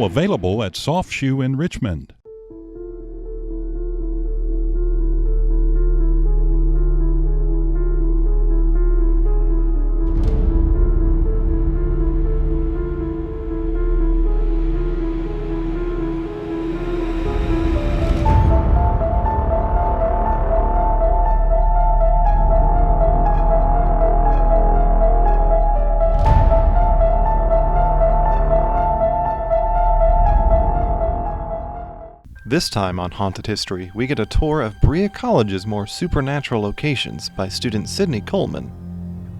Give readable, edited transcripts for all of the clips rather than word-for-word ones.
Now available at Soft Shoe in Richmond. This time on Haunted History, we get a tour of Berea College's more supernatural locations by student Sydney Coleman.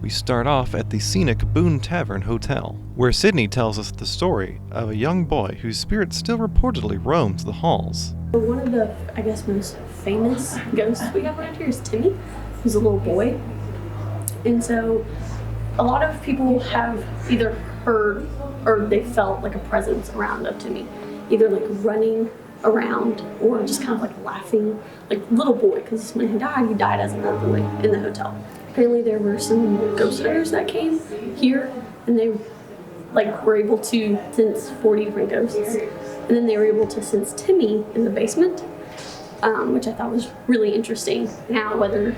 We start off at the scenic Boone Tavern Hotel, where Sydney tells us the story of a young boy whose spirit still reportedly roams the halls. One of the, most famous ghosts we have around here is Timmy, who's a little boy. And so a lot of people have either heard or they felt like a presence around of Timmy, either like running around or just kind of like laughing, like little boy, because when he died as a little boy in the hotel. Apparently there were some ghost hunters that came here and they were able to sense 40 different ghosts, and then they were able to sense Timmy in the basement, which I thought was really interesting. Now whether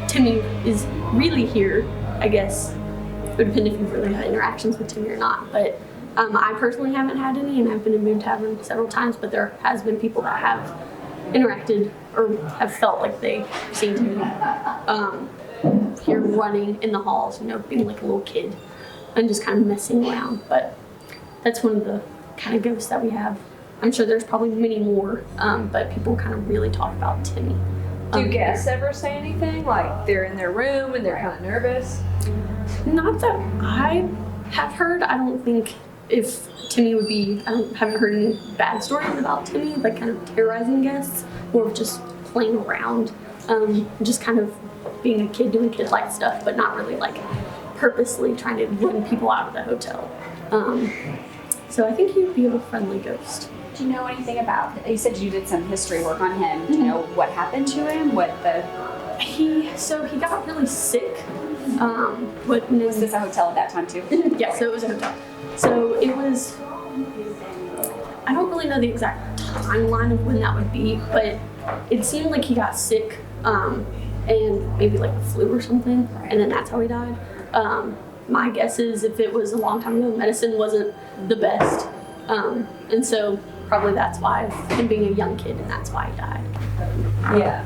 Timmy is really here, I guess it would depend if you've really had interactions with Timmy or not, but I personally haven't had any, and I've been in Boone Tavern several times, but there has been people that have interacted or have felt like they've seen Timmy here running in the halls, being like a little kid and just kind of messing around. But that's one of the kind of ghosts that we have. I'm sure there's probably many more, but people kind of really talk about Timmy. Do guests ever say anything? Like they're in their room and they're kind of nervous? Not that I have heard. I don't think if Timmy would be, haven't heard any bad stories about Timmy, like kind of terrorizing guests, or just playing around, just kind of being a kid doing kid-like stuff, but not really like purposely trying to run people out of the hotel. So I think he'd be a friendly ghost. Do you know anything about, you said you did some history work on him. Do you know what happened to him? He got really sick. Was this a hotel at that time too? Yeah, so it was a hotel. So it was, I don't really know the exact timeline of when that would be, but it seemed like he got sick, and maybe like the flu or something, and then that's how he died. My guess is if it was a long time ago, medicine wasn't the best, and so probably that's why, him being a young kid, and that's why he died. Yeah.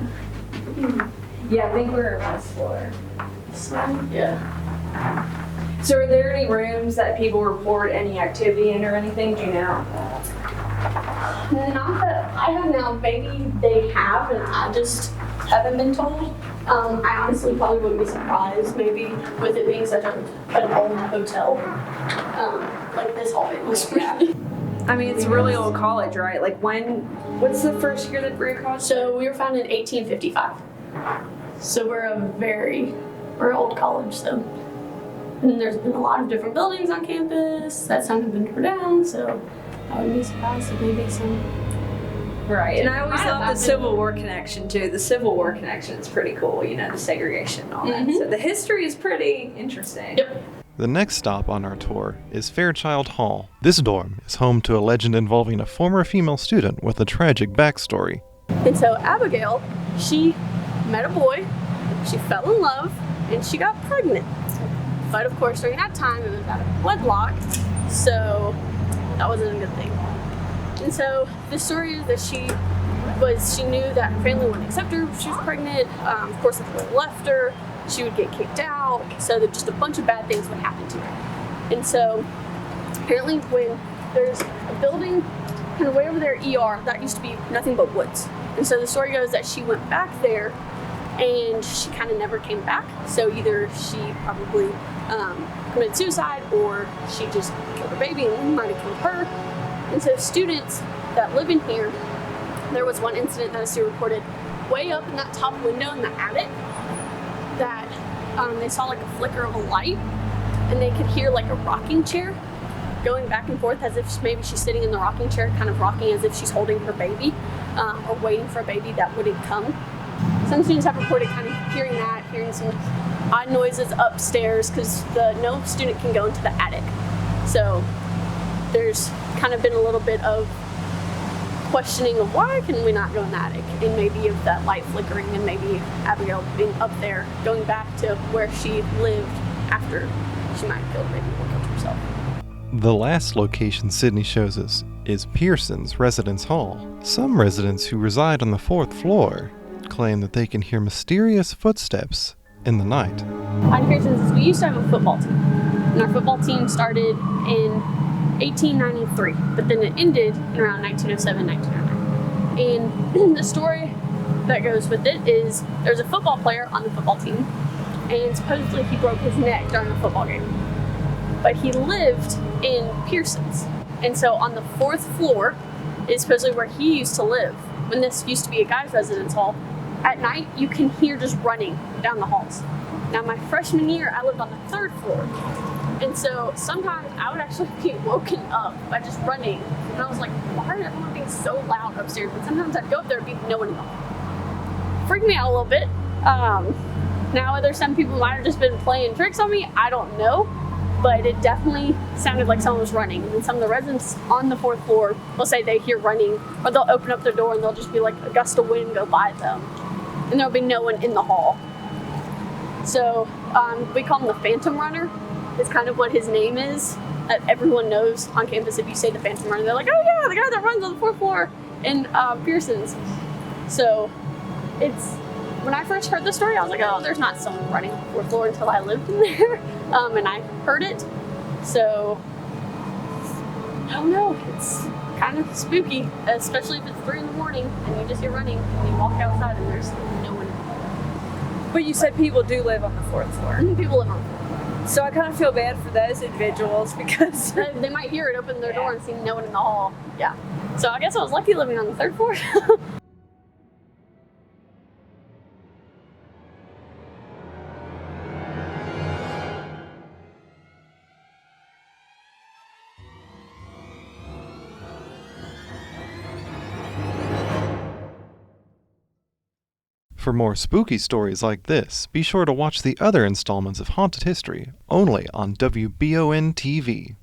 Yeah, I think we're on this floor. So, yeah. So are there any rooms that people report any activity in or anything? Do you know? Not that I have now. Maybe they have, and I just haven't been told. I honestly probably wouldn't be surprised, maybe, with it being such an old hotel. Like this hallway was pretty. I mean, it's a really old college, right? Like what's the first year that Berea College? So we were founded in 1855. So we're we're an old college, so. And there's been a lot of different buildings on campus that some have been torn down, so I wouldn't be surprised if maybe some. Right, and I always love the Civil War connection too. The Civil War connection is pretty cool, the segregation and all that. So the history is pretty interesting. Yep. The next stop on our tour is Fairchild Hall. This dorm is home to a legend involving a former female student with a tragic backstory. And so Abigail, she met a boy, she fell in love, and she got pregnant. But of course, during that time, it was out of wedlock, so that wasn't a good thing. And so the story is that she knew that her family wouldn't accept her if she was pregnant. Of course, if the boy left her, she would get kicked out. So that just a bunch of bad things would happen to her. And so apparently, when there's a building kind of way over there, ER, that used to be nothing but woods. And so the story goes that she went back there and she kind of never came back. So either she probably committed suicide or she just killed her baby and might have killed her. And so students that live in here, there was one incident that a student reported way up in that top window in the attic that they saw like a flicker of a light, and they could hear like a rocking chair going back and forth as if maybe she's sitting in the rocking chair, kind of rocking as if she's holding her baby or waiting for a baby that wouldn't come. Some students have reported kind of hearing that, hearing some odd noises upstairs because no student can go into the attic. So there's kind of been a little bit of questioning of why can we not go in the attic, and maybe of that light flickering, and maybe Abigail being up there, going back to where she lived after she might have killed maybe or killed herself. The last location Sydney shows us is Pearson's residence hall. Some residents who reside on the 4th floor claim that they can hear mysterious footsteps in the night. On Pearson's, we used to have a football team, and our football team started in 1893, but then it ended in around 1907, 1909. And the story that goes with it is there's a football player on the football team, and supposedly he broke his neck during a football game. But he lived in Pearson's, and so on the 4th floor is supposedly where he used to live. When this used to be a guy's residence hall, at night you can hear just running down the halls. Now my freshman year, I lived on the 3rd floor. And so sometimes I would actually be woken up by just running. And I was like, why is everyone being so loud upstairs? But sometimes I'd go up there and be no one in the hall. Freaked me out a little bit. Now whether some people might have just been playing tricks on me, I don't know. But it definitely sounded like someone was running. And some of the residents on the 4th floor will say they hear running, or they'll open up their door and they'll just be like a gust of wind go by them. And there'll be no one in the hall. So we call him the Phantom Runner. Is kind of what his name is, that everyone knows on campus. If you say the Phantom Runner, they're like, oh yeah, the guy that runs on the 4th floor in Pearson's. So it's, when I first heard the story, I was like, oh, there's not someone running on the 4th floor, until I lived in there. And I heard it. So I don't know, it's kind of spooky, especially if it's 3 in the morning and you just hear running and you walk outside and there's no one. But you said people do live on the 4th floor. People live on the 4th floor. So I kind of feel bad for those individuals because they might hear it, open their door, and see no one in the hall. Yeah. So I guess I was lucky living on the 3rd floor. For more spooky stories like this, be sure to watch the other installments of Haunted History, only on WBON TV.